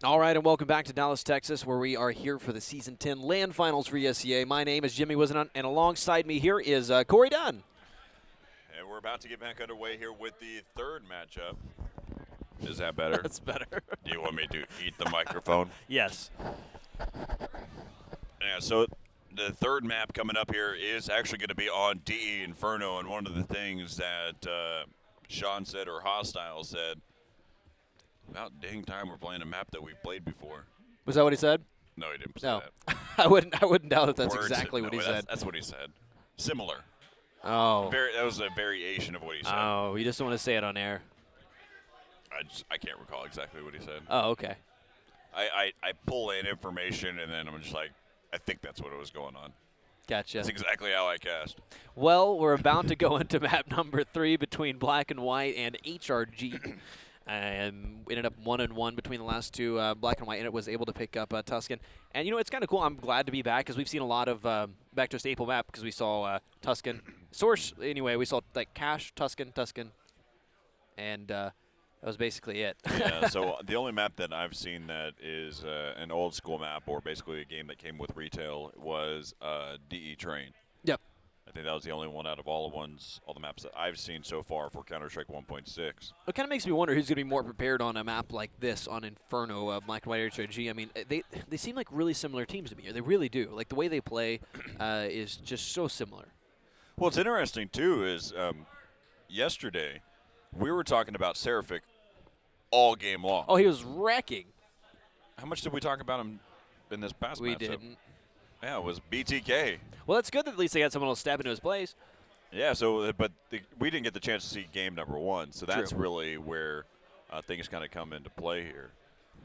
All right, and welcome back to Dallas, Texas, where we are here for the Season 10 LAN Finals for ESEA. My name is Jimmy Wisenhunt, and alongside me here is Corey Dunn. And we're about to get back underway here with the third matchup. Is that better? That's better. Do you want me to eat the microphone? Yes. Yeah, so the third map coming up here is actually going to be on DE Inferno, and one of the things that Sean said, or Hostile said, about dang time we're playing a map that we've played before. Was that what he said? No, he didn't say No. that. I wouldn't doubt that that's Words, exactly what he said. That's what he said. Similar. Oh. That was a variation of what he said. Oh, you just don't want to say it on air. I can't recall exactly what he said. Oh, okay. I pull in information, and then I'm just like, I think that's what was going on. Gotcha. That's exactly how I cast. Well, we're about to go into map number 3 between Black and White and HRG. And ended up 1-1 between the last two, Black and White, and it was able to pick up Tuscan. And, you know, it's kind of cool. I'm glad to be back because we've seen a lot of back to a staple map because we saw Tuscan. Source, anyway, we saw, like, Cash, Tuscan, and that was basically it. Yeah, so the only map that I've seen that is an old school map, or basically a game that came with retail, was DE Train. Yep. I think that was the only one out of all the maps that I've seen so far for Counter-Strike 1.6. It kind of makes me wonder who's going to be more prepared on a map like this on Inferno, Black and White HRG. I mean, they seem like really similar teams to me. They really do. Like, the way they play is just so similar. Well, what's interesting, too, is yesterday we were talking about Seraphic all game long. Oh, he was wrecking. How much did we talk about him in this past matchup? We didn't. Yeah, it was BTK. Well, that's good that at least they had someone else step into his place. Yeah, so we didn't get the chance to see game number 1, so that's True. really where things kind of come into play here.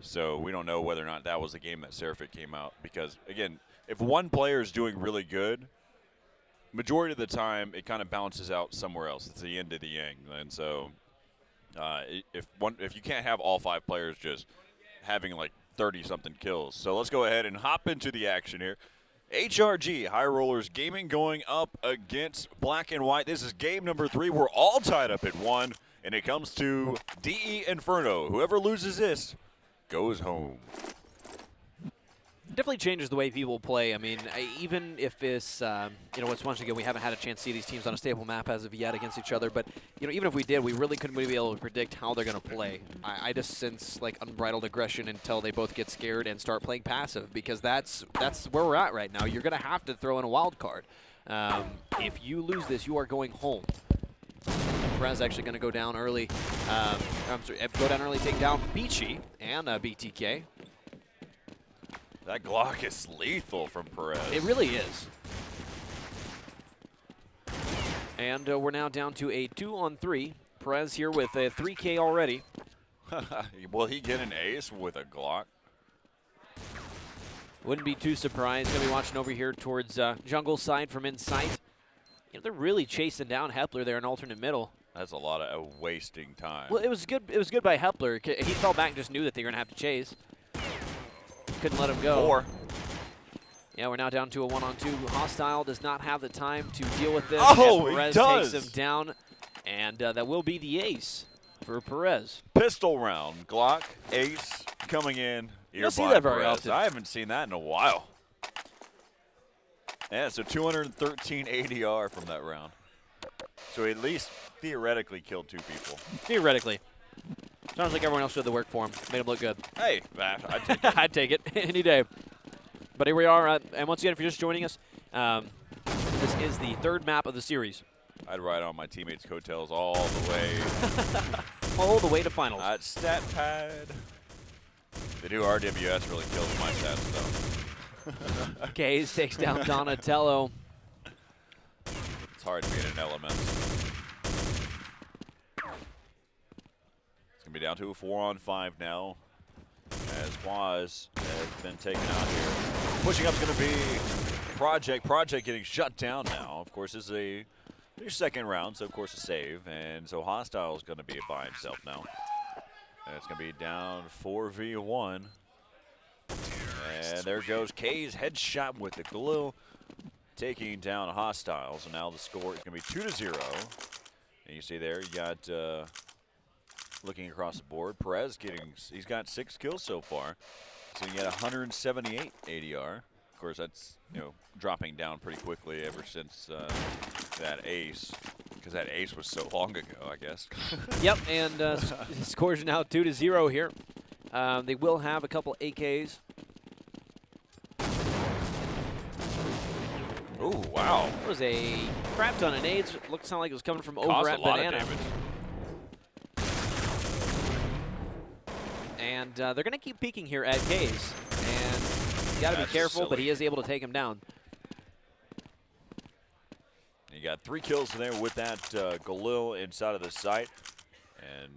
So we don't know whether or not that was the game that Seraphic came out, because, again, if one player is doing really good, majority of the time it kind of balances out somewhere else. It's the yin to the yang. And so if you can't have all 5 players just having like 30-something kills. So let's go ahead and hop into the action here. HRG, High Rollers Gaming, going up against Black and White. This is game number 3. We're all tied up at 1, and it comes to DE Inferno. Whoever loses this goes home. Definitely changes the way people play. I mean, even if it's, it's once again, we haven't had a chance to see these teams on a stable map as of yet against each other. But, even if we did, we really couldn't be able to predict how they're going to play. I just sense, like, unbridled aggression until they both get scared and start playing passive, because that's where we're at right now. You're going to have to throw in a wild card. If you lose this, you are going home. Perez actually going to go down early. Take down Beachy and BTK. That Glock is lethal from Perez. It really is. And we're now down to a 2-on-3. Perez here with a 3K already. Will he get an ace with a Glock? Wouldn't be too surprised. Going to be watching over here towards jungle side from inside. They're really chasing down Hepler there in alternate middle. That's a lot of wasting time. Well, it was good. It was good by Hepler. He fell back and just knew that they were going to have to chase. Couldn't let him go. 4. Yeah, we're now down to a 1-on-2. Hostile does not have the time to deal with this. Oh, Perez he does. takes him down, and that will be the ace for Perez. Pistol round. Glock, ace, coming in. You don't see that very often. I haven't seen that in a while. Yeah, so 213 ADR from that round. So he at least theoretically killed 2 people. Theoretically. Sounds like everyone else did the work for him. Made him look good. Hey, I'd take it. I'd take it any day. But here we are. And once again, if you're just joining us, this is the 3rd map of the series. I'd ride on my teammates' coattails all the way. All the way to finals. Stat pad. The new RWS really kills my stats, though. Kays takes down Donatello. It's hard to be in an element. It's going to be down to a 4-on-5 now, as Quaz has been taken out here. Pushing up is going to be Project. Project getting shut down now. Of course, this is their 2nd round, so of course a save. And so Hostile is going to be by himself now. And it's going to be down 4v1. And there goes K's headshot with the glue, taking down Hostile. So now the score is going to be 2-0. And you see there, you got looking across the board. Perez he's got 6 kills so far. So he got 178 ADR. Of course, that's, dropping down pretty quickly ever since that ace. Because that ace was so long ago, I guess. Yep, and scores now 2-0 here. They will have a couple AKs. Oh, wow. It was a crap ton of nades. It looked like it was coming from over Caused at a lot Banana. of damage. And they're going to keep peeking here at K's. And you got to be careful, but he is able to take him down. You got 3 kills there with that Galil inside of the site. And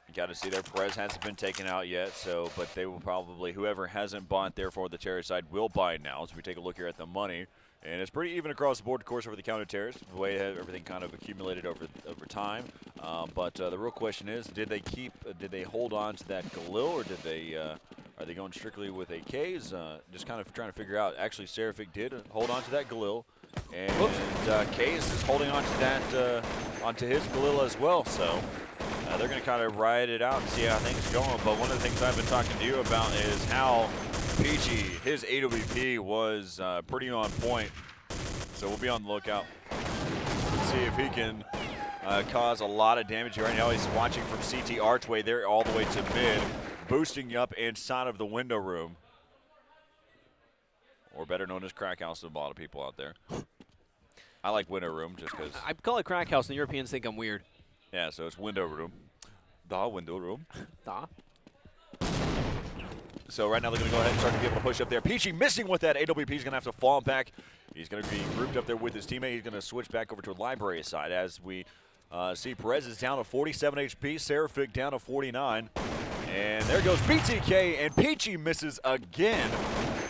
you got to see there, Perez hasn't been taken out yet. So, but they will probably, whoever hasn't bought there for the terrace side will buy now. As we take a look here at the money. And it's pretty even across the board, of course, over the counter terrace, the way everything kind of accumulated over time. But the real question is, did they hold on to that Galil, or are they going strictly with AKs? Just kind of trying to figure out. Actually, Seraphic did hold on to that Galil, and Kays is holding on to that onto his Galil as well. So they're going to kind of ride it out and see how things are going. But one of the things I've been talking to you about is how Peachy, his AWP was pretty on point, so we'll be on the lookout. See if he can cause a lot of damage. Right now he's watching from CT Archway there all the way to mid, boosting up inside of the window room, or better known as crack house to a lot of people out there. I like window room just because. I call it crack house, and the Europeans think I'm weird. Yeah, so it's window room. The window room. Da. So right now they're going to go ahead and start to be able to push up there. Peachy missing with that. AWP is going to have to fall back. He's going to be grouped up there with his teammate. He's going to switch back over to a library side as we see Perez is down to 47 HP. Seraphic down to 49. And there goes BTK, and Peachy misses again.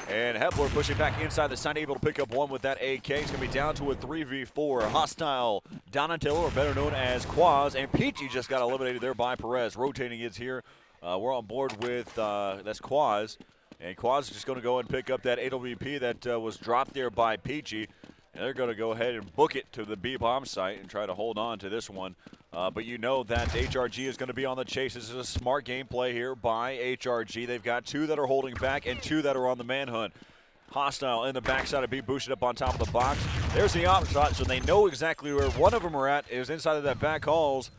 And Hepler pushing back inside the side, able to pick up one with that AK. He's going to be down to a 3v4. Hostile Donatello, or better known as Quaz. And Peachy just got eliminated there by Perez. Rotating is here. We're on board with, that's Quaz. And Quaz is just going to go and pick up that AWP that was dropped there by Peachy. And they're going to go ahead and book it to the B-bomb site and try to hold on to this one. But you know that HRG is going to be on the chase. This is a smart gameplay here by HRG. They've got 2 that are holding back and 2 that are on the manhunt. Hostile in the backside of B, boosted up on top of the box. There's the op shot, so they know exactly where one of them are at. Is inside of that back halls.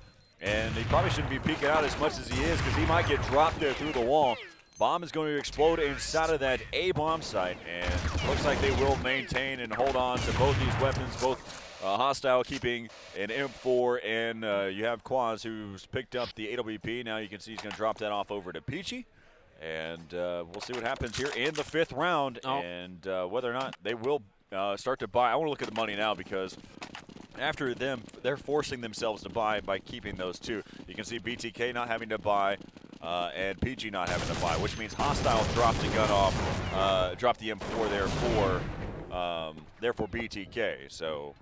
And he probably shouldn't be peeking out as much as he is because he might get dropped there through the wall. Bomb is going to explode inside of that A-bomb site. And looks like they will maintain and hold on to both these weapons, both Hostile keeping an M4, and you have Quaz who's picked up the AWP. Now you can see he's going to drop that off over to Peachy. And we'll see what happens here in the 5th round and whether or not they will start to buy. I want to look at the money now because after them, they're forcing themselves to buy by keeping those 2. You can see BTK not having to buy and PG not having to buy, which means Hostile dropped the gun off, dropped the M4 there for BTK. So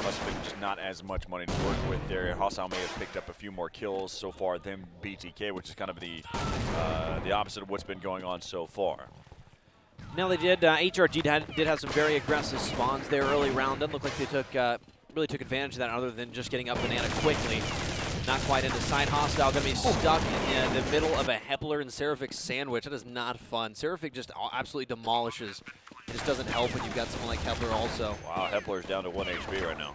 must have been just not as much money to work with there. Hostile may have picked up a few more kills so far than BTK, which is kind of the opposite of what's been going on so far. Now they did. HRG did have some very aggressive spawns there early round. Doesn't look like they took really took advantage of that other than just getting up Banana quickly. Not quite into side. Hostile going to be stuck in the middle of a Hepler and Seraphic sandwich. That is not fun. Seraphic just absolutely demolishes. It just doesn't help when you've got someone like Hepler also. Wow, Hepler's down to 1 HP right now.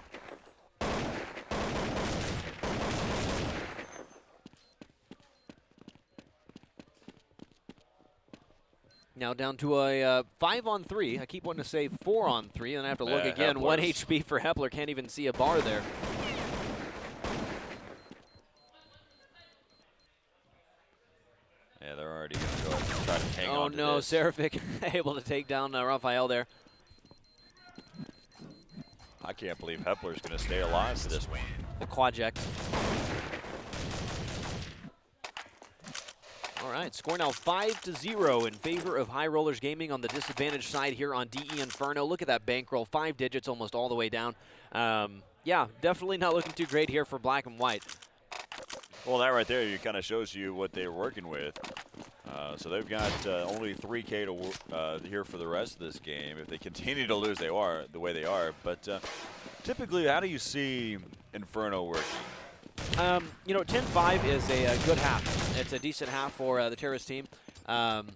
Now down to a 5-on-3. I keep wanting to say 4-on-3, and I have to look again. 1 HP for Hepler. Can't even see a bar there. Yeah, they're already going to go ahead and try to hang on to no, this. Seraphic able to take down Raphael there. I can't believe Hepler's going to stay alive for this one. The quadject. All right, score now 5-0 in favor of High Rollers Gaming on the disadvantaged side here on DE Inferno. Look at that bankroll, 5 digits almost all the way down. Yeah, definitely not looking too great here for Black and White. Well, that right there kind of shows you what they're working with. So they've got only 3K to here for the rest of this game. If they continue to lose, they are the way they are. But typically, how do you see Inferno working? You know, 10-5 is a good half. It's a decent half for the Terrace team. That's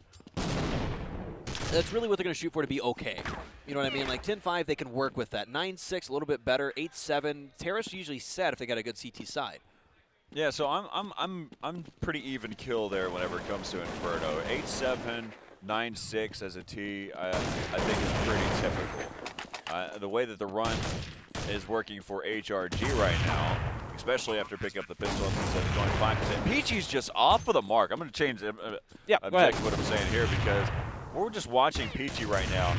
really what they're going to shoot for to be okay. You know what I mean? Like 10-5, they can work with that. 9-6, a little bit better. 8-7, Terrace usually set if they got a good CT side. Yeah, so I'm pretty even kill there whenever it comes to Inferno. 8-7, 9-6 as a T, I think is pretty typical. The way that the run is working for HRG right now, especially after picking up the pistol instead of going 5%. Peachy's just off of the mark. I'm going to change object what I'm saying here because we're just watching Peachy right now,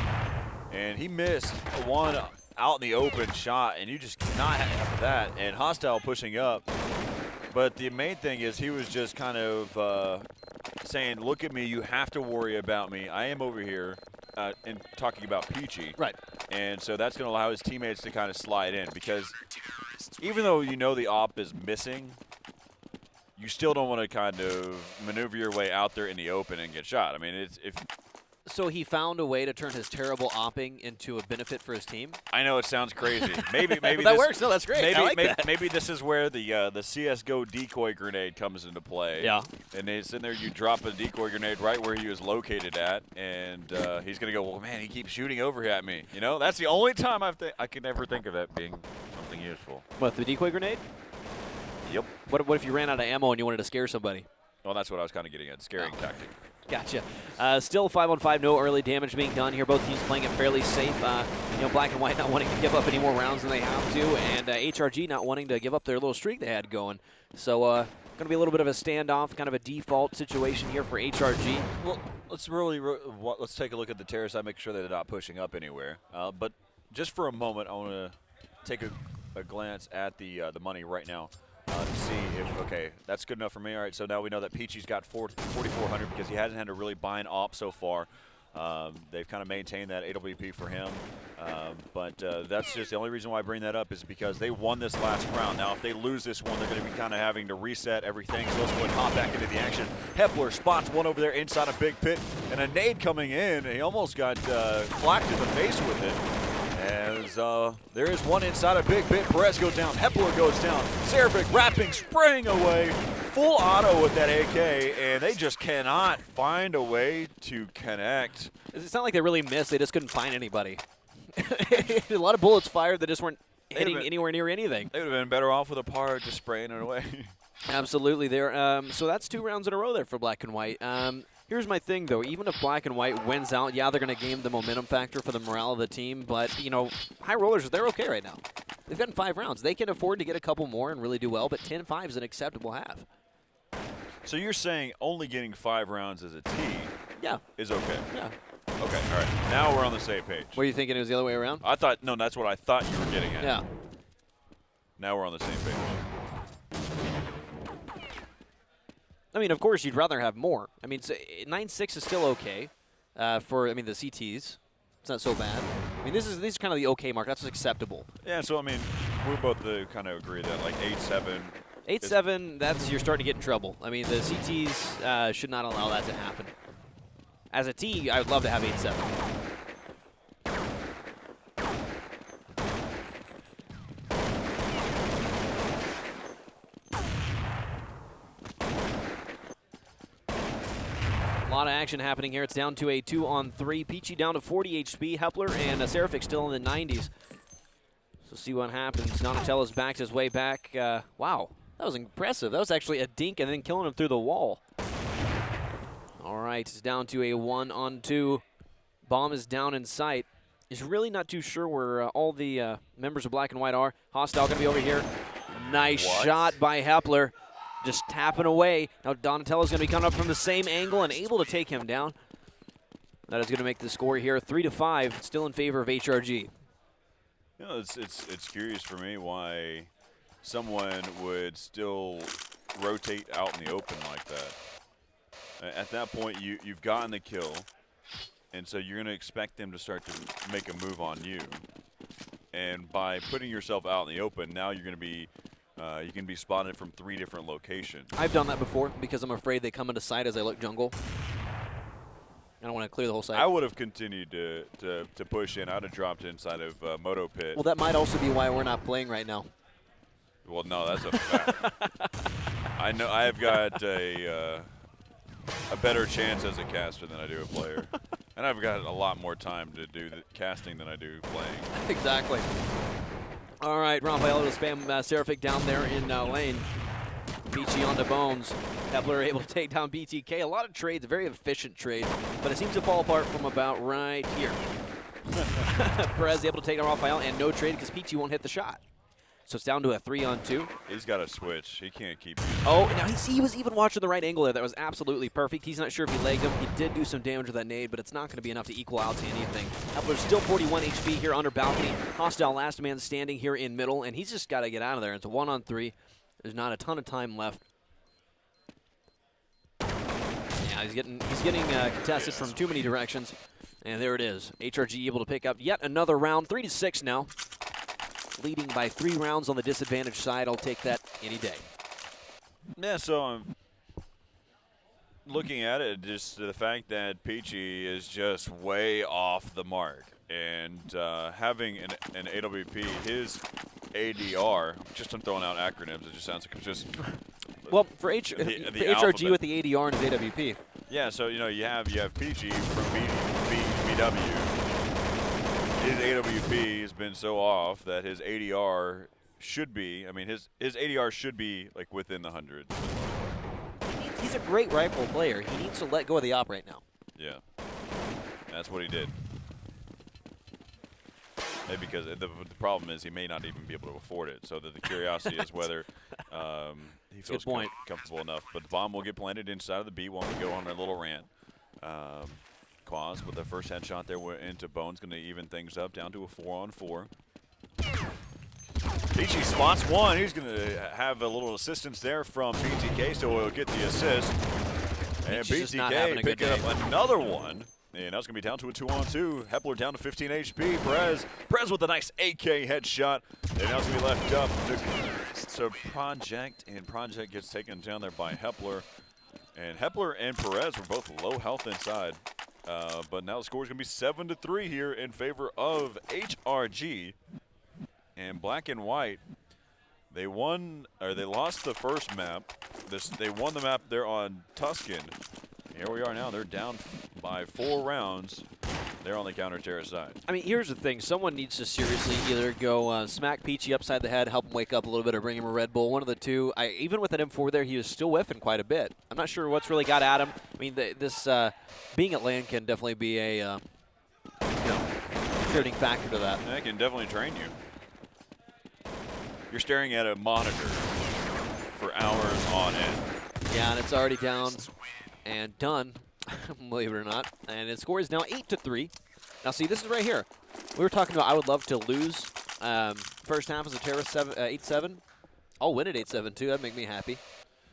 and he missed one out in the open shot, and you just cannot have that. And Hostile pushing up. But the main thing is he was just kind of saying, look at me, you have to worry about me. I am over here, and talking about Peachy. Right. And so that's going to allow his teammates to kind of slide in because even though you know the op is missing, you still don't want to kind of maneuver your way out there in the open and get shot. I mean, it's if. So he found a way to turn his terrible opping into a benefit for his team? I know it sounds crazy. Maybe that works. No, that's great. Maybe, I like that. Maybe this is where the CS:GO decoy grenade comes into play. Yeah. And it's in there. You drop a decoy grenade right where he was located at, and he's gonna go. Well, man, he keeps shooting over at me. You know, that's the only time I can ever think of that being something useful. What, the decoy grenade? Yep. What if you ran out of ammo and you wanted to scare somebody? Well, that's what I was kind of getting at. Scaring tactic. Gotcha. Still 5-on-5, no early damage being done here. Both teams playing it fairly safe. You know, Black and White not wanting to give up any more rounds than they have to, and HRG not wanting to give up their little streak they had going. So, going to be a little bit of a standoff, kind of a default situation here for HRG. Well, let's take a look at the terrace side, make sure that they're not pushing up anywhere. But just for a moment, I want to take a glance at the money right now. To see if, okay, that's good enough for me. All right, so now we know that Peachy's got 4,400 because he hasn't had to really buy an op so far. They've kind of maintained that AWP for him. But that's just the only reason why I bring that up is because they won this last round. Now, if they lose this one, they're going to be kind of having to reset everything. So let's go and hop back into the action. Hepler spots one over there inside a big pit, and a nade coming in. He almost got clacked in the face with it. As there is one inside a big pit. Perez goes down. Hepler goes down. Seraphic wrapping, spraying away. Full auto with that AK, and they just cannot find a way to connect. It's not like they really missed. They just couldn't find anybody. A lot of bullets fired that just weren't hitting anywhere near anything. They would have been better off with a par just spraying it away. Absolutely. There. So that's 2 rounds in a row there for Black and White. Here's my thing, though. Even if Black and White wins out, yeah, they're going to gain the momentum factor for the morale of the team. But, you know, High Rollers, they're okay right now. They've gotten 5 rounds. They can afford to get a couple more and really do well, but 10-5 is an acceptable half. So you're saying only getting 5 rounds as a team is okay? Yeah. Okay, all right. Now we're on the same page. Were you thinking it was the other way around? No, that's what I thought you were getting at. Yeah. Now we're on the same page. I mean, of course, you'd rather have more. I mean, 9-6 is still okay for, the CTs. It's not so bad. I mean, this is kind of the okay mark. That's acceptable. Yeah, so, I mean, we both kind of agree that, like, 8-7. 8-7, that's you're starting to get in trouble. I mean, the CTs should not allow that to happen. As a T, I would love to have 8-7. A lot of action happening here. It's down to a 2-on-3. Peachy down to 40 HP. Hepler and Seraphic still in the 90s. So see what happens. Donatello's backed his way back. Wow, that was impressive. That was actually a dink and then killing him through the wall. All right, it's down to a 1-on-2. Bomb is down in sight. Is really not too sure where all the members of Black and White are. Hostile going to be over here. Nice shot by Hepler. Just tapping away. Now Donatello's going to be coming up from the same angle and able to take him down. That is going to make the score here 3-5, still in favor of HRG. You know, it's curious for me why someone would still rotate out in the open like that. At that point, you've gotten the kill, and so you're going to expect them to start to make a move on you. And by putting yourself out in the open, now you're going to be you can be spotted from 3 different locations. I've done that before because I'm afraid they come into sight as I look jungle. I don't want to clear the whole site. I would have continued to push in. I would have dropped inside of Moto Pit. Well, that might also be why we're not playing right now. Well, no, that's a fact. I know I've got a better chance as a caster than I do a player. And I've got a lot more time to do the casting than I do playing. Exactly. All right, Raphael will spam Seraphic down there in lane. Peachy on the bones. Hepler able to take down BTK. A lot of trades, very efficient trades, but it seems to fall apart from about right here. Perez able to take down Raphael, and no trade because Peachy won't hit the shot. So it's down to a 3-on-2. He's got to switch. He can't keep. Oh, now he was even watching the right angle there. That was absolutely perfect. He's not sure if he legged him. He did do some damage with that nade, but it's not going to be enough to equal out to anything. Hepler's still 41 HP here under balcony. Hostile last man standing here in middle, and he's just got to get out of there. It's a 1-on-3. There's not a ton of time left. Yeah, he's getting contested from too many directions. And there it is. HRG able to pick up yet another round. 3-6 now. Leading by 3 rounds on the disadvantaged side. I'll take that any day. Yeah, so I'm looking at it, just the fact that Peachy is just way off the mark. And having an AWP, his ADR, just I'm throwing out acronyms, it just sounds like it's just... Well, for HRG alphabet. with the ADR and his AWP. Yeah, so you have Peachy from BW. His AWP has been so off that his ADR should be, I mean, his ADR should be like within the hundreds. He's a great rifle player. He needs to let go of the op right now. Yeah, that's what he did. Maybe because the problem is he may not even be able to afford it. So the curiosity is whether he feels comfortable enough. But the bomb will get planted inside of the B while we go on a little rant. Quaz with the first headshot there into Bones, going to even things up down to a 4-on-4. Peachy spots one. He's going to have a little assistance there from BTK, so he'll get the assist. And BTK picking up another one. And that's going to be down to a 2-on-2. Hepler down to 15 HP. Perez with a nice AK headshot. And now it's going to be left up to Project. And Project gets taken down there by Hepler. And Hepler and Perez were both low health inside. But now the score is going to be 7-3 here in favor of HRG. And Black and White, they lost the first map. They won the map there on Tuscan. Here we are now. They're down by 4 rounds. They're on the counter-terror side. I mean, here's the thing. Someone needs to seriously either go smack Peachy upside the head, help him wake up a little bit, or bring him a Red Bull. One of the two. Even with that M4 there, he was still whiffing quite a bit. I'm not sure what's really got at him. I mean, this being at LAN can definitely be a contributing factor to that. That can definitely train you. You're staring at a monitor for hours on end. Yeah, and it's already down and done, believe it or not. And his score is now 8-3. Now, see, this is right here. We were talking about I would love to lose first half as a terrorist 8-7. I'll win at 8-7 too. That'd make me happy.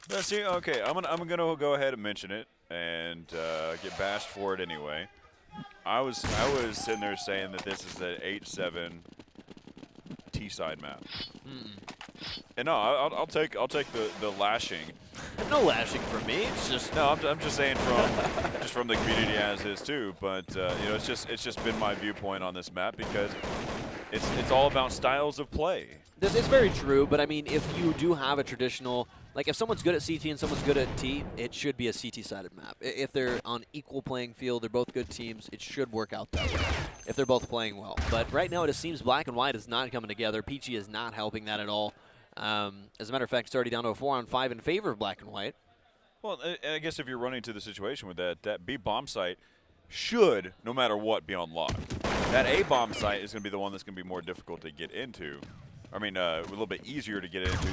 Yeah, see, okay, I'm gonna go ahead and mention it and get bashed for it anyway. I was sitting there saying that this is an 8-7 T-side map. And no, I'll take the lashing. No lashing from me. It's just I'm just saying from the community as is too. But it's just been my viewpoint on this map because it's all about styles of play. This is very true, but I mean, if you do have a traditional, like if someone's good at CT and someone's good at T, it should be a CT-sided map. If they're on equal playing field, they're both good teams, it should work out that way if they're both playing well. But right now it just seems Black and White is not coming together. Peachy is not helping that at all. As a matter of fact, it's already down to a 4-on-5 in favor of Black and White. Well, I guess if you're running to the situation with that B bomb site should, no matter what, be unlocked. That A bomb site is going to be the one that's going to be more difficult to get into. I mean, a little bit easier to get into.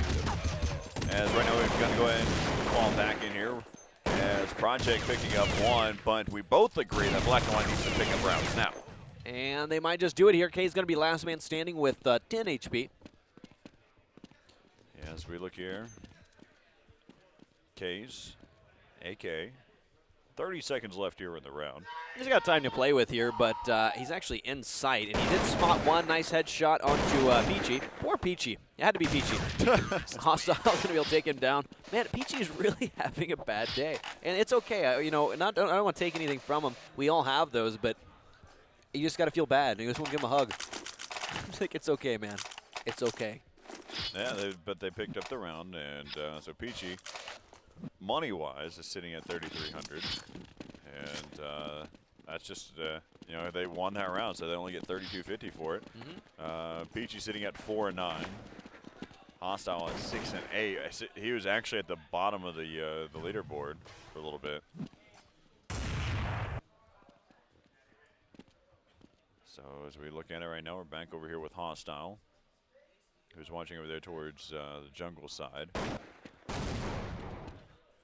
As right now we're going to go ahead and fall back in here. As Project picking up one, but we both agree that Black and White needs to pick up rounds now. And they might just do it here. K's going to be last man standing with 10 HP. As we look here, K's, AK, 30 seconds left here in the round. He's got time to play with here, but he's actually in sight, and he did spot one nice headshot onto Peachy. Poor Peachy. It had to be Peachy. Hostile going to be able to take him down. Man, Peachy is really having a bad day, and it's okay. I don't want to take anything from him. We all have those, but you just got to feel bad. You just want to give him a hug. It's like, it's okay, man. It's okay. Yeah, but they picked up the round, and so Peachy, money-wise, is sitting at 3,300, and that's just you know, they won that round, so they only get 3,250 for it. Peachy sitting at 4-9. Hostile at 6-8. He was actually at the bottom of the leaderboard for a little bit. So as we look at it right now, we're back over here with Hostile, who's watching over there towards the jungle side.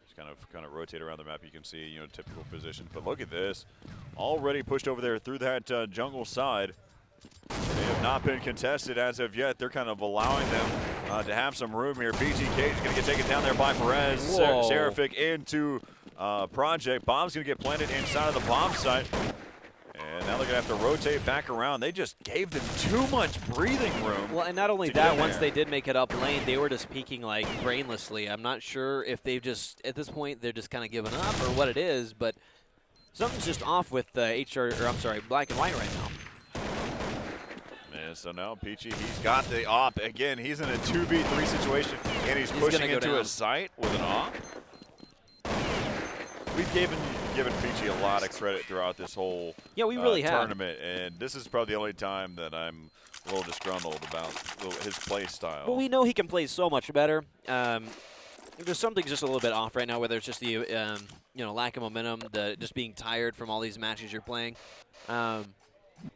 Just kind of rotate around the map. You can see, you know, typical positions. But look at this, already pushed over there through that jungle side. They have not been contested as of yet. They're kind of allowing them to have some room here. BTK is going to get taken down there by Perez. Seraphic into Project. Bomb's going to get planted inside of the bomb site. And now they're going to have to rotate back around. They just gave them too much breathing room. Well, and not only that, once they did make it up lane, they were just peeking like brainlessly. I'm not sure if they've just, at this point, they're just kind of giving up or what it is, but something's just off with Black and White right now. And so now Peachy, he's got the op. Again, he's in a 2v3 situation, and he's pushing into a site with an op. We've given Peachy a lot of credit throughout this whole we really tournament, and this is probably the only time that I'm a little disgruntled about his play style. Well, we know he can play so much better. There's something just a little bit off right now, whether it's just the you know, lack of momentum, just being tired from all these matches you're playing.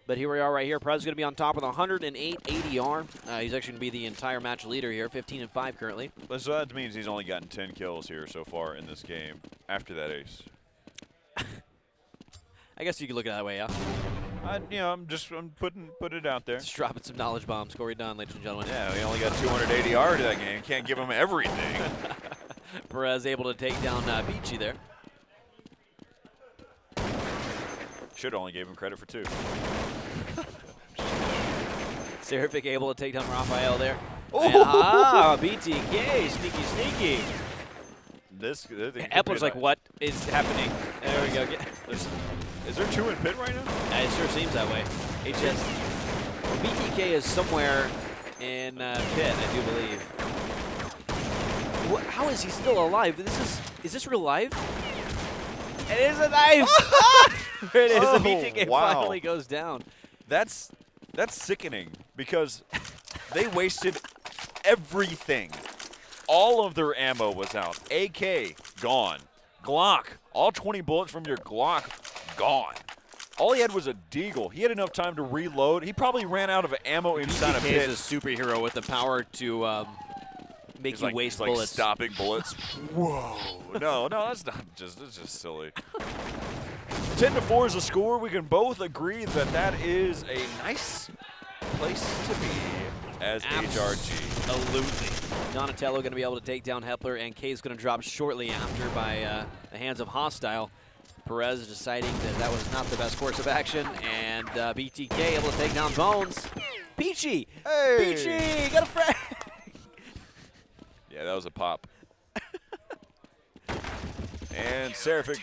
But here we are right here. Perez is going to be on top with 108 ADR. He's actually going to be the entire match leader here, 15-5 currently. So that means he's only gotten 10 kills here so far in this game after that ace. I guess you could look at it that way, yeah. You know, I'm putting it out there. Just dropping some knowledge bombs. Corey Dunn, ladies and gentlemen. Yeah, we only got 200 ADR to that game. Can't give him everything. Perez able to take down Peachy there. Should only gave him credit for 2. Seraphic able to take down Raphael there. Oh, BTK, sneaky. Epler's like, what is happening? There we go. Is there 2 in pit right now? It sure seems that way. BTK is somewhere in pit, I do believe. How is he still alive? Is this real life? It is a knife. There it is. The BTK finally goes down. That's sickening because they wasted everything. All of their ammo was out. AK, gone. Glock, all 20 bullets from your Glock, gone. All he had was a deagle. He had enough time to reload. He probably ran out of ammo inside a pit. BTK is a superhero with the power to make you waste bullets. Like stopping bullets. Whoa. No, that's not just, it's just silly. 10-4 is the score. We can both agree that is a nice place to be as HRG. Absolutely. Donatello going to be able to take down Hepler, and K is going to drop shortly after by the hands of Hostile. Perez deciding that was not the best course of action, and BTK able to take down Bones. Peachy! Hey! Peachy! Got a frag! Yeah, that was a pop. And Seraphic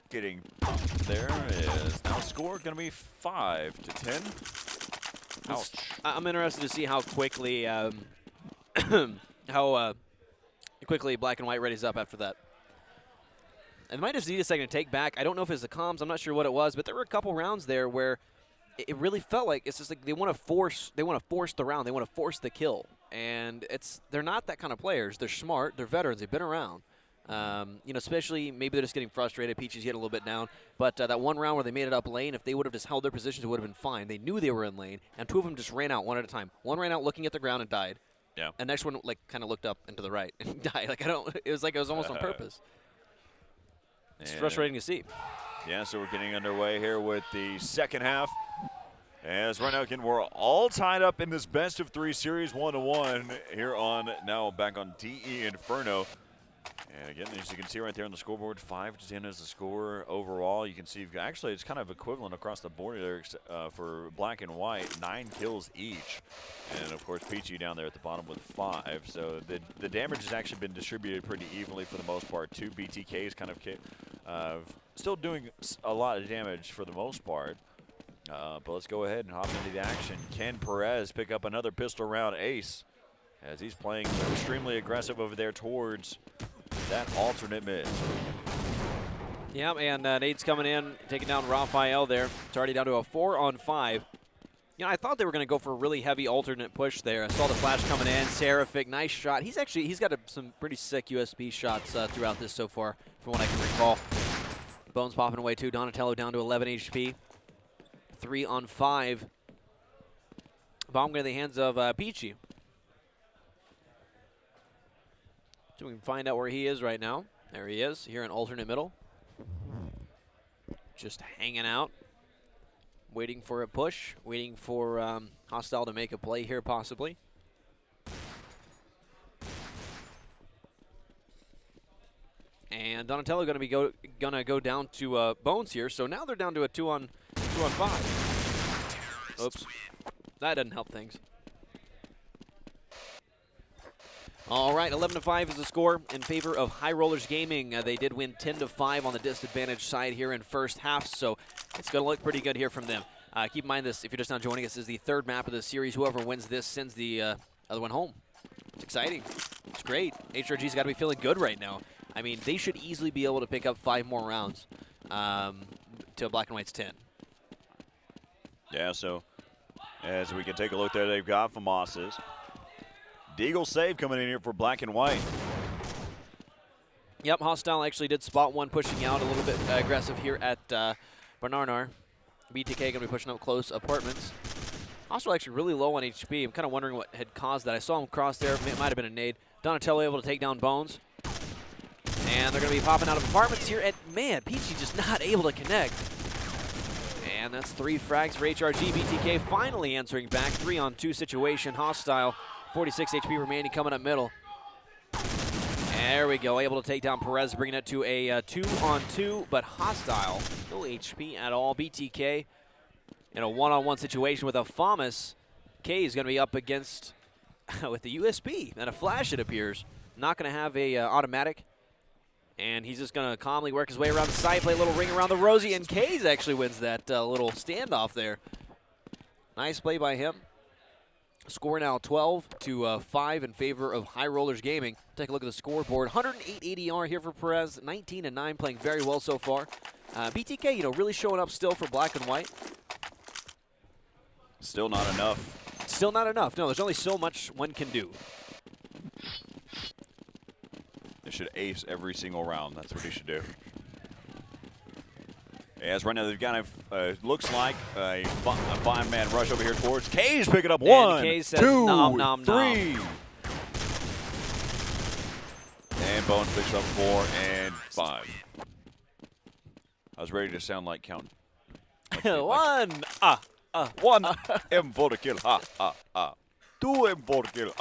getting popped there is now score going to be 5-10. Ouch. I'm interested to see how quickly quickly Black and White readies up after that. It might just need a second to take back. I don't know if it's the comms. I'm not sure what it was, but there were a couple rounds there where it really felt like it's just like they want to force the round. They want to force the kill, and they're not that kind of players. They're smart. They're veterans. They've been around. You know, especially maybe they're just getting frustrated. Peachy's getting a little bit down. But that one round where they made it up lane, if they would have just held their positions, it would have been fine. They knew they were in lane, and 2 of them just ran out one at a time. One ran out looking at the ground and died. Yeah. And next one like kind of looked up and to the right and died. Like it was almost on purpose. It's frustrating to see. Yeah, so we're getting underway here with the second half. As right now, again, we're all tied up in this best-of-3 series, 1-1 here on now back on DE Inferno. And again, as you can see right there on the scoreboard, 5-10 is the score overall. You can see actually it's kind of equivalent across the board there for Black and White, 9 kills each. And of course, Peachy down there at the bottom with 5. So the damage has actually been distributed pretty evenly for the most part. 2 BTKs kind of still doing a lot of damage for the most part. But let's go ahead and hop into the action. Ken Perez pick up another pistol round ace as he's playing extremely aggressive over there towards that alternate mid. Yeah, and Nate's coming in, taking down Raphael there. It's already down to a 4-on-5. You know, I thought they were going to go for a really heavy alternate push there. I saw the flash coming in. Seraphic, nice shot. He's got some pretty sick USB shots throughout this so far, from what I can recall. Bones popping away too. Donatello down to 11 HP. 3-on-5. Bomb going to the hands of Peachy. So we can find out where he is right now. There he is, here in alternate middle. Just hanging out. Waiting for a push, waiting for Hostile to make a play here, possibly. And Donatello going to be go down to Bones here. So now they're down to a 2-on-5. Oops, that doesn't help things. All right, 11-5 is the score in favor of High Rollers Gaming. They did win 10-5 on the disadvantaged side here in first half, so it's going to look pretty good here from them. Keep in mind this, if you're just now joining us, this is the third map of the series. Whoever wins this sends the other one home. It's exciting. It's great. HRG's got to be feeling good right now. I mean, they should easily be able to pick up 5 more rounds to Black and White's 10. Yeah, so as we can take a look there, they've got Famas's. Deagle save coming in here for Black and White. Yep, Hostile actually did spot one, pushing out a little bit aggressive here at Banarnar. BTK going to be pushing up close apartments. Hostile actually really low on HP. I'm kind of wondering what had caused that. I saw him cross there. It might have been a nade. Donatello able to take down Bones. And they're going to be popping out of apartments here. And man, Peachy just not able to connect. And that's 3 frags for HRG. BTK finally answering back. 3-on-2 situation. Hostile. 46 HP remaining, coming up middle. There we go, able to take down Perez, bringing it to a 2-on-2, but Hostile, no HP at all. BTK in a 1-on-1 situation with a Famas. K is going to be up against with the USB and a flash, it appears. Not going to have a automatic, and he's just going to calmly work his way around the side, play a little ring around the Rosie, and Kays actually wins that little standoff there. Nice play by him. Score now 12-5 in favor of High Rollers Gaming. Take a look at the scoreboard. 108 ADR here for Perez. 19-9, playing very well so far. BTK, you know, really showing up still for Black and White. Still not enough. Still not enough. No, there's only so much one can do. They should ace every single round. That's what he should do. As right now they've got looks like a 5-man rush over here towards K's picking up 1, 2, 3. And Bones picks up 4 and 5. I was ready to sound like counting. One. 1 M for the kill. 2 M for the kill.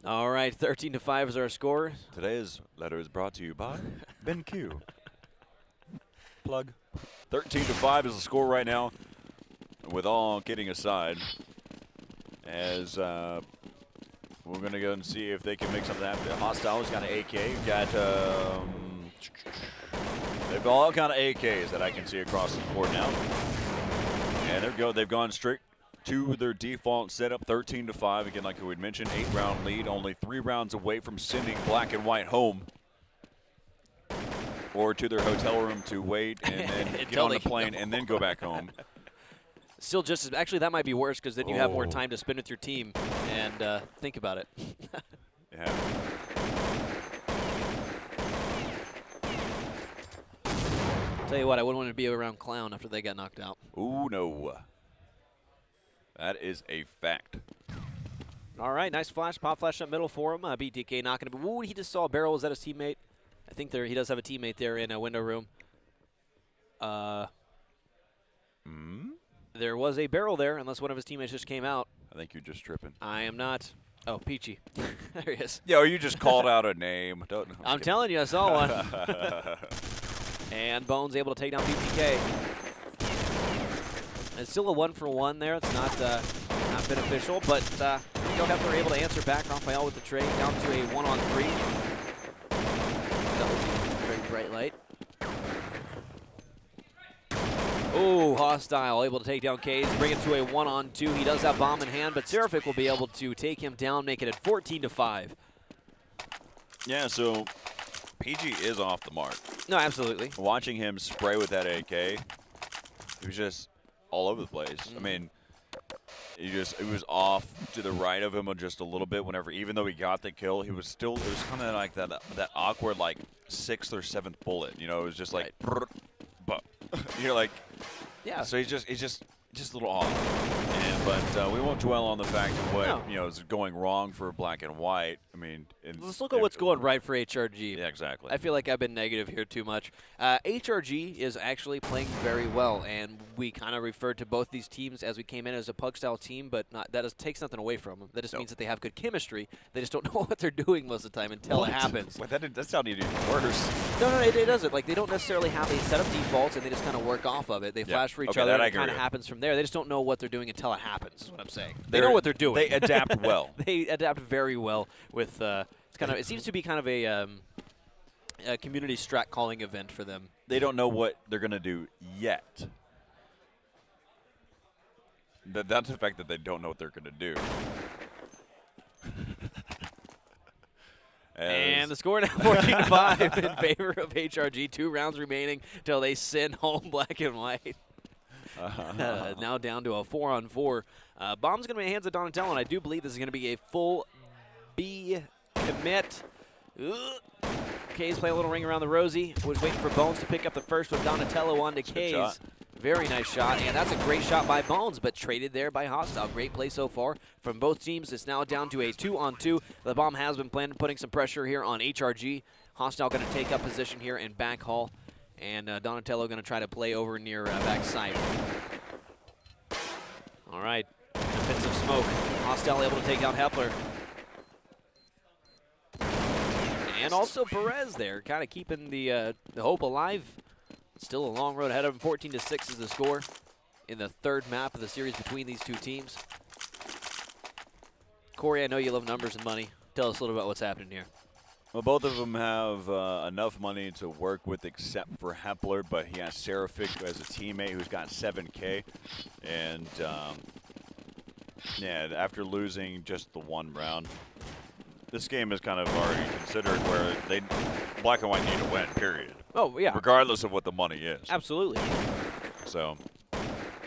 All right, 13-5 is our score. Today's letter is brought to you by Ben Q. Plug. 13-5 is the score right now, with all kidding aside, as we're going to go and see if they can make something happen. Hostile's got an AK. They've all got AKs that I can see across the board now. And they've gone straight to their default setup, 13-5. Again, like we'd mentioned, 8-round lead, only 3 rounds away from sending Black and White home. Or to their hotel room to wait and then get on the plane and then go back home. Still just as, actually that might be worse because then you have more time to spend with your team and think about it. Yeah. Tell you what, I wouldn't want to be around Clown after they got knocked out. Ooh, no. That is a fact. All right, nice flash, pop flash up middle for him. BTK knocking him. Ooh, he just saw a barrel. Was that his teammate? I think he does have a teammate there in a window room. There was a barrel there, unless one of his teammates just came out. I think you're just tripping. I am not. Oh, Peachy. There he is. Yeah, you just called out a name. I'm telling you, I saw one. And Bones able to take down BTK. It's still a 1-for-1 there. It's not beneficial, but Hepler able to answer back. Raphael with the trade down to a 1-on-3. Very bright light. Oh, Hostile able to take down Kays, bring it to a 1-on-2. He does have bomb in hand, but Seraphic will be able to take him down, make it at 14-5. Yeah, so PG is off the mark. No, absolutely. Watching him spray with that AK, he was just all over the place. I mean, it was off to the right of him just a little bit. Whenever, even though he got the kill, he was still. It was kind of like that awkward like 6th or 7th bullet. You know, it was just like, Right. but you're like, Yeah. So he's just a little off. But we won't dwell on the fact of what is going wrong for Black and White. I mean, Let's look at what's going right for HRG. Yeah, exactly. I feel like I've been negative here too much. HRG is actually playing very well, and we kind of referred to both these teams as we came in as a pug-style team, but takes nothing away from them. That just means that they have good chemistry. They just don't know what they're doing most of the time until it happens. Well, that sounded even worse. No, it doesn't. Like, they don't necessarily have a set of defaults, and they just kind of work off of it. They flash for each other, and it kind of happens from there. They just don't know what they're doing until it happens, is what I'm saying. They know what they're doing. They adapt well. They adapt very well with it seems to be kind of a community strat calling event for them. They don't know what they're going to do yet. That's the fact that they don't know what they're going to do. And the score now 14-5 in favor of HRG. 2 rounds remaining till they send home Black and White. Now down to a 4-on-4. Bomb's going to be in the hands of Donatello, and I do believe this is going to be a full B commit. Kays play a little ring around the rosy. Was waiting for Bones to pick up the first with Donatello onto Kays. Very nice shot, and that's a great shot by Bones, but traded there by Hostile. Great play so far from both teams. It's now down to a 2-on-2. The bomb has been planted, putting some pressure here on HRG. Hostile going to take up position here in back hall, and Donatello going to try to play over near back side. All right, defensive smoke. Hostile able to take down Hepler. And also Perez there, kind of keeping the hope alive. Still a long road ahead of him. 14-6 is the score in the 3rd map of the series between these two teams. Corey, I know you love numbers and money. Tell us a little about what's happening here. Well, both of them have enough money to work with except for Hepler, but he has Seraphic as a teammate who's got 7K. And, yeah, after losing just the 1 round, this game is kind of already considered where Black and White need to win, period. Oh, yeah. Regardless of what the money is. Absolutely. So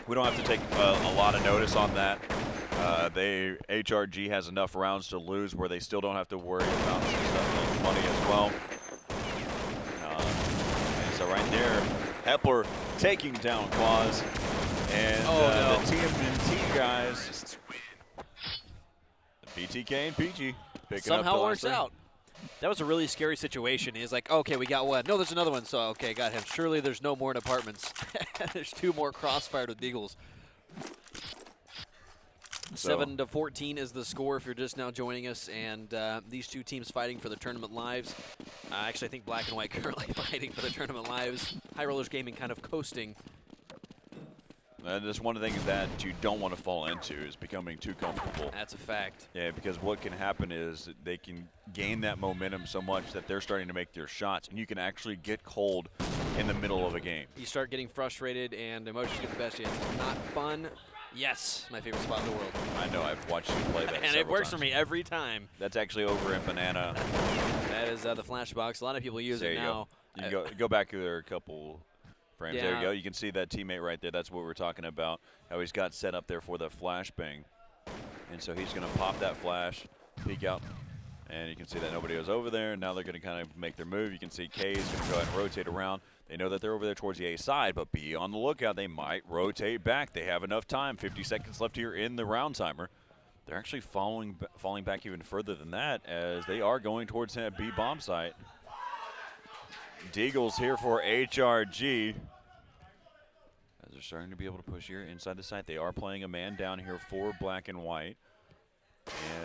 we don't have to take a lot of notice on that. HRG has enough rounds to lose where they still don't have to worry about some stuff like money as well. And so right there, Hepler taking down Claus. And the TMNT guys, BTK and PG, picking somehow up the works out. That was a really scary situation. He's like, okay, we got one. No, there's another one. So, okay, got him. Surely there's no more in apartments. There's 2 more crossfired with Eagles. 7-14 is the score if you're just now joining us. And these two teams fighting for the tournament lives. Actually, I think Black and White currently fighting for the tournament lives. High Rollers Gaming kind of coasting. And that's one of the things that you don't want to fall into is becoming too comfortable. That's a fact. Yeah, because what can happen is they can gain that momentum so much that they're starting to make their shots, and you can actually get cold in the middle of a game. You start getting frustrated, and emotions get the best of you. It's not fun. Yes, my favorite spot in the world. I know. I've watched you play that and it works for me every time. That's actually over in Banana. That is the flash box. A lot of people use it now. You can go back there a couple frames. Yeah. There you go. You can see that teammate right there. That's what we're talking about, how he's got set up there for the flash bang. And so he's going to pop that flash, peek out, and you can see that nobody was over there. Now they're going to kind of make their move. You can see K is going to go ahead and rotate around. They know that they're over there towards the A side, but be on the lookout. They might rotate back. They have enough time. 50 seconds left here in the round timer. They're actually falling back even further than that as they are going towards that B bomb site. Deagles here for HRG. As they're starting to be able to push here inside the site. They are playing a man down here for Black and White.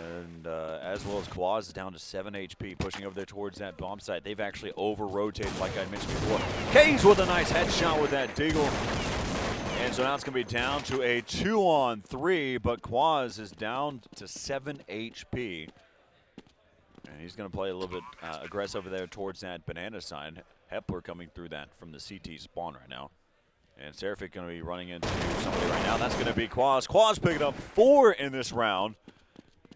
And as well as Quaz is down to 7 HP, pushing over there towards that bomb site. They've actually over-rotated, like I mentioned before. Kays with a nice headshot with that Deagle. And so now it's going to be down to a 2-on-3, but Quaz is down to 7 HP. And he's going to play a little bit aggressive over there towards that banana sign. Hepler coming through that from the CT spawn right now. And Seraphic going to be running into somebody right now. That's going to be Quaz. Quaz picking up 4 in this round,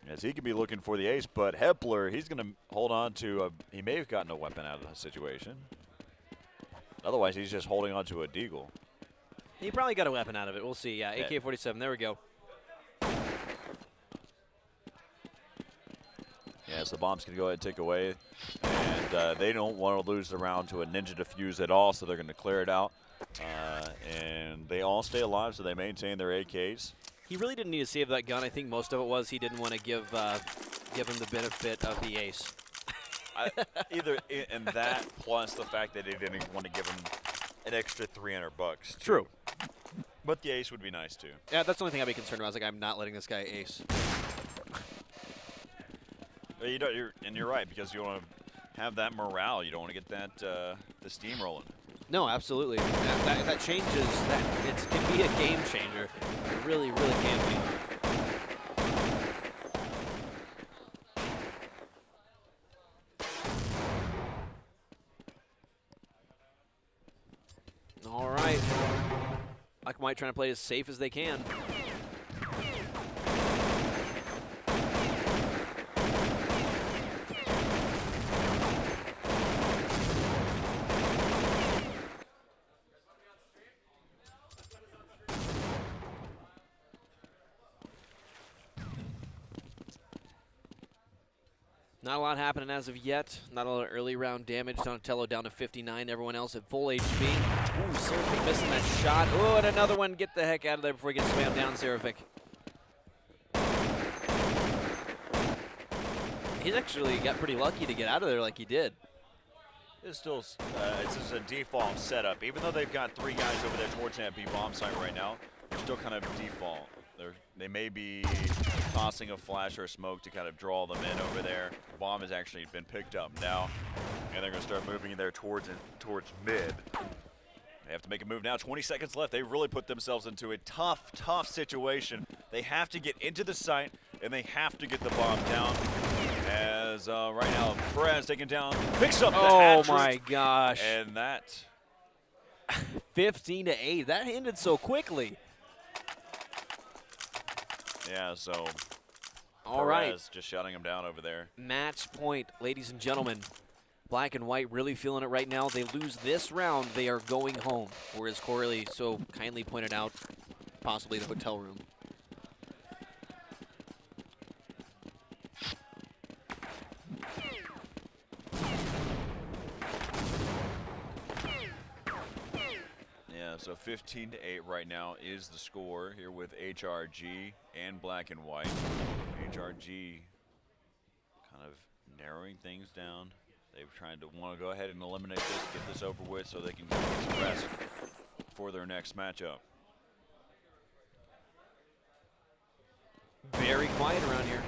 as he could be looking for the ace, but Hepler, he's going to hold on to he may have gotten a weapon out of the situation. Otherwise, he's just holding on to a deagle. He probably got a weapon out of it. We'll see. Yeah, AK-47. There we go. Yeah, so the bomb's going to go ahead and take away. And they don't want to lose the round to a Ninja Defuse at all, so they're going to clear it out. And they all stay alive, so they maintain their AKs. He really didn't need to save that gun. I think most of it was he didn't want to give him the benefit of the ace. Either in that, plus the fact that they didn't want to give him an extra $300 bucks. True. But the ace would be nice too. Yeah, that's the only thing I'd be concerned about. I was like, I'm not letting this guy ace. Well, you're right, because you want to have that morale. You don't want to get that the steam rolling. No, absolutely. That changes. It can be a game changer. It really, really can be. All right. Black and White trying to play as safe as they can. Not a lot happening as of yet. Not a lot of early round damage. Donatello down to 59. Everyone else at full HP. Ooh, Seraphic missing that shot. Ooh, and another one. Get the heck out of there before he gets spammed down, Seraphic. He's actually got pretty lucky to get out of there like he did. It's still it's just a default setup. Even though they've got 3 guys over there towards that B bomb site right now, they're still kind of default. They may be tossing a flash or a smoke to kind of draw them in over there. The bomb has actually been picked up now, and they're going to start moving there towards mid. They have to make a move now. 20 seconds left. They really put themselves into a tough, tough situation. They have to get into the site, and they have to get the bomb down. As right now, Perez taken down, picks up the hat trick. Oh my gosh. And that 15-8. That ended so quickly. Yeah, so all Perez right, just shutting him down over there. Match point, ladies and gentlemen. Black and White really feeling it right now. They lose this round, they are going home. Or as Corley so kindly pointed out, possibly the hotel room. So 15-8 right now is the score here with HRG and Black and White. HRG kind of narrowing things down. They've tried to want to go ahead and eliminate this, get this over with so they can get some rest for their next matchup. Very quiet around here.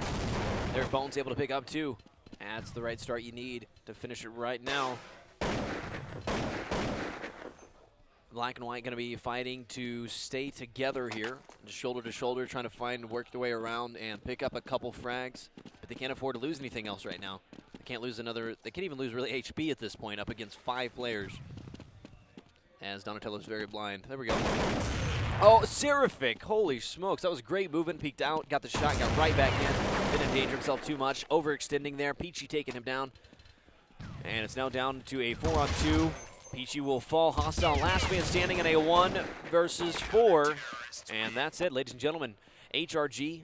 Their Bones able to pick up 2. That's the right start you need to finish it right now. Black and White going to be fighting to stay together here, just shoulder to shoulder, trying to work their way around and pick up a couple frags. But they can't afford to lose anything else right now. They can't lose another. They can't even lose really HP at this point, up against 5 players. As Donatello's very blind. There we go. Oh, Seraphic! Holy smokes, that was great movement. Peeked out, got the shot, got right back in. Didn't endanger himself too much. Overextending there. Peachy taking him down, and it's now down to a 4-on-2. Peachy will fall hostile. Last man standing in a 1 versus 4. And that's it, ladies and gentlemen. HRG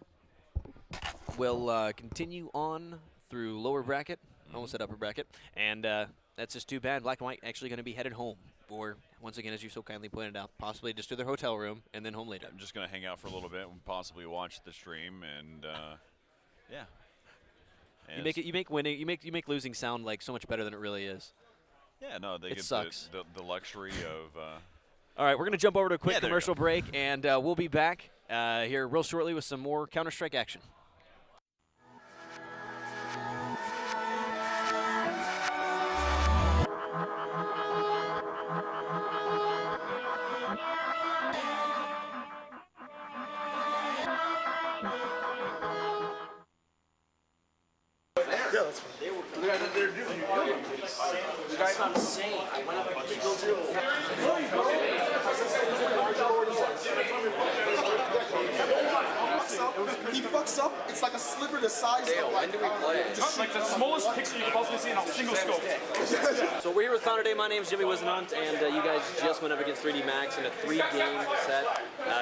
will continue on through lower bracket. Almost said upper bracket. And that's just too bad. Black and White actually going to be headed home. Or, once again, as you so kindly pointed out, possibly just to their hotel room and then home later. I'm just going to hang out for a little bit and possibly watch the stream. And, yeah. You make losing sound like so much better than it really is. Yeah, no, they get the luxury of. All right, we're going to jump over to a quick commercial break, and we'll be back here real shortly with some more Counter-Strike action. That's what I'm saying. I went up and It's like a sliver the size of like. When do we play? Like the smallest pixel you could possibly see in a single scope. So we're here with Connor Day. My name's Jimmy Wisenhunt, and you guys just went up against 3D Max in a 3-game set.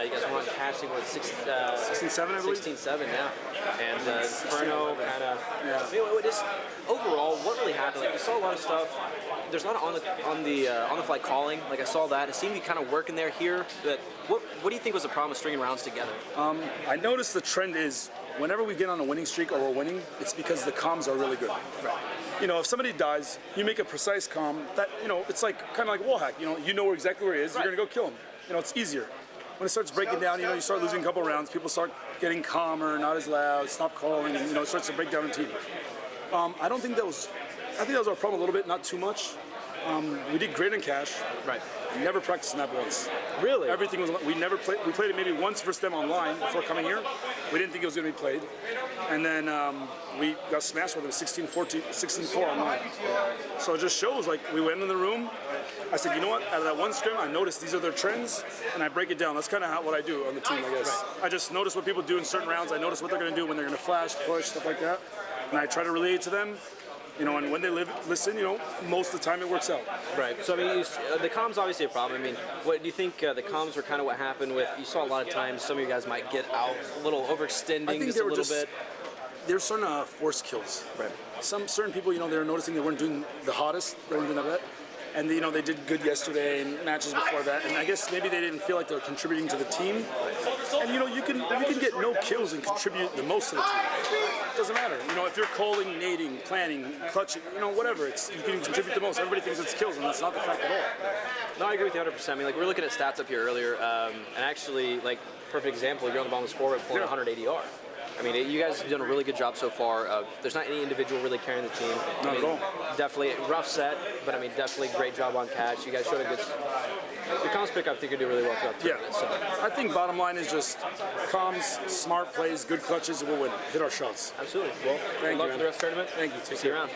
You guys won cashing with 16-7, I believe. 16-7, yeah. And Inferno kind of. Anyway, just overall, what really happened? Like, you saw a lot of stuff. There's a lot of on the fly calling. Like, I saw that. It seemed to be kind of working there here. But what do you think was the problem with stringing rounds together? I noticed the trend is whenever we get on a winning streak or we're winning, it's because the comms are really good. Right. You know, if somebody dies, you make a precise comm that, you know, it's like kind of like wall hack. You know exactly where he is. You're gonna go kill him. You know, it's easier. When it starts breaking down, you know, you start losing a couple rounds. People start getting calmer, not as loud, stop calling, and, you know, it starts to break down the team. I don't think that was. I think that was our problem a little bit, not too much. We did great in cash. Right. Never practiced snap once. Really? Everything was. We never played. We played it maybe once versus them online before coming here. We didn't think it was going to be played, and then we got smashed with them 16-4 online. So it just shows like we went in the room. I said, you know what? Out of that one scrim, I noticed these are their trends, and I break it down. That's kind of what I do on the team, I guess. I just notice what people do in certain rounds. I notice what they're going to do when they're going to flash, push, stuff like that, and I try to relay it to them. You know, and when they listen, you know, most of the time it works out. Right. So, I mean, the comms obviously a problem. I mean, what do you think the comms were kind of what happened with, you saw a lot of times some of you guys might get out a little overextending just a little bit. They're starting to force kills. Right. Some certain people, you know, they were noticing they weren't doing the hottest, they weren't doing that. And, you know, they did good yesterday and matches before that. And I guess maybe they didn't feel like they were contributing to the team. And, you know, you can get no kills and contribute the most to the team. It doesn't matter. You know, if you're calling, nading, planning, clutching, you know, whatever, you can contribute the most. Everybody thinks it's kills, and that's not the fact at all. No, I agree with you 100%. I mean, like, we were looking at stats up here earlier, and actually, like, perfect example, you're on the bottom of the scoreboard pulling 100 ADR. I mean, you guys have done a really good job so far. There's not any individual really carrying the team. Not at all. Definitely rough set, but I mean, definitely great job on catch. You guys showed a good. Your comms pickup, I think you do really well throughout the tournament. So. I think bottom line is just comms, smart plays, good clutches, and we'll win. Hit our shots. Absolutely. Well, good luck for the rest of the tournament. Thank you. Take See you care. around.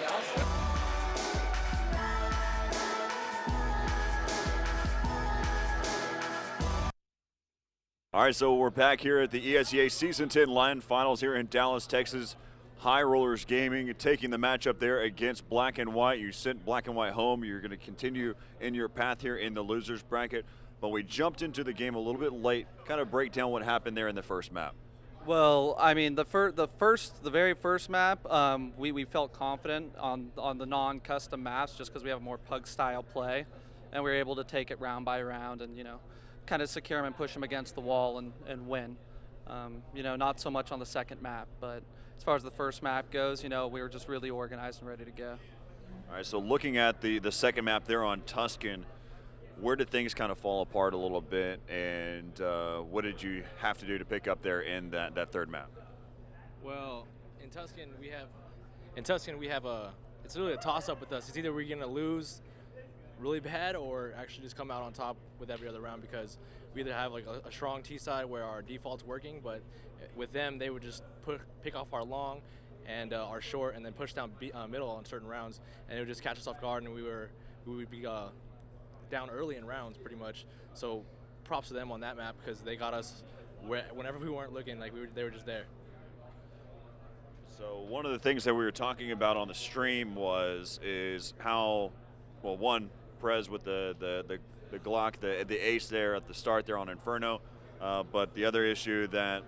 All right, so we're back here at the ESEA Season 10 LAN Finals here in Dallas, Texas. High Rollers Gaming taking the matchup there against Black and White. You sent Black and White home. You're going to continue in your path here in the losers bracket. But we jumped into the game a little bit late. Kind of break down what happened there in the first map. Well, I mean, the very first map, we felt confident on the non-custom maps just because we have more pug style play, and we were able to take it round by round and, you know, kind of secure them and push them against the wall and win. You know, not so much on the second map, but as far as the first map goes, you know, we were just really organized and ready to go. All right, so looking at the second map there on Tuscan, where did things kind of fall apart a little bit, and what did you have to do to pick up there in that third map? Well, in Tuscan we have it's really a toss-up with us. It's either we're going to lose really bad or actually just come out on top with every other round, because we either have like a strong T side where our default's working, but with them they would just pick off our long and our short and then push down middle on certain rounds, and it would just catch us off guard, and we would be down early in rounds pretty much. So props to them on that map, because they got us whenever we weren't looking, like they were just there. So one of the things that we were talking about on the stream is how, well, one, Prez with the Glock, the ace there at the start there on Inferno, but the other issue that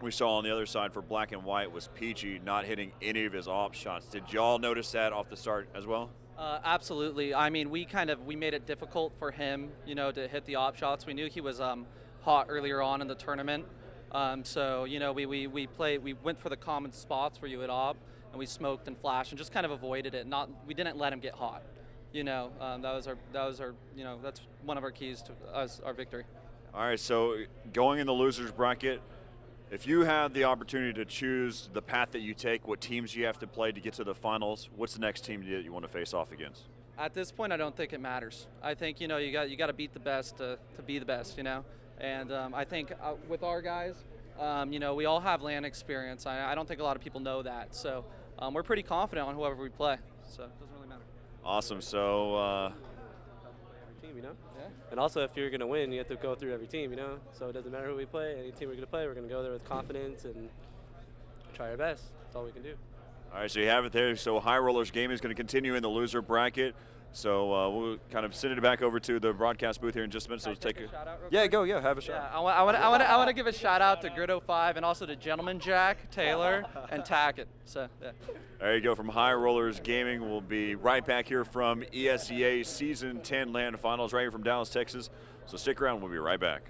we saw on the other side for Black and White was Peachy not hitting any of his op shots. Did y'all notice that off the start as well? Absolutely. I mean, we made it difficult for him, you know, to hit the op shots. We knew he was hot earlier on in the tournament, so you know, we went for the common spots where you would op, and we smoked and flashed and just kind of avoided it. We didn't let him get hot. You know, that was our, you know, that's one of our keys to our victory. All right, so going in the losers bracket, if you have the opportunity to choose the path that you take, what teams you have to play to get to the finals, what's the next team that you want to face off against? At this point, I don't think it matters. I think, you know, you got to beat the best to be the best, you know. And I think with our guys, you know, we all have LAN experience. I don't think a lot of people know that. So we're pretty confident on whoever we play. So it doesn't really matter. Awesome. So. Every team, you know? Yeah. And also, if you're going to win, you have to go through every team, you know? So it doesn't matter who we play. Any team we're going to play, we're going to go there with confidence and try our best. That's all we can do. All right, so you have it there. So High Rollers Gaming is going to continue in the loser bracket. So we'll kind of send it back over to the broadcast booth here in just a minute. So Can I take a shout out real Yeah, quick? go. Yeah, have a shot. Yeah, I want to give a shout out to Grid05 and also to Gentleman Jack, Taylor, and Tackett. So yeah. There you go. From High Rollers Gaming, we'll be right back here from ESEA Season 10 LAN Finals right here from Dallas, Texas. So stick around. We'll be right back.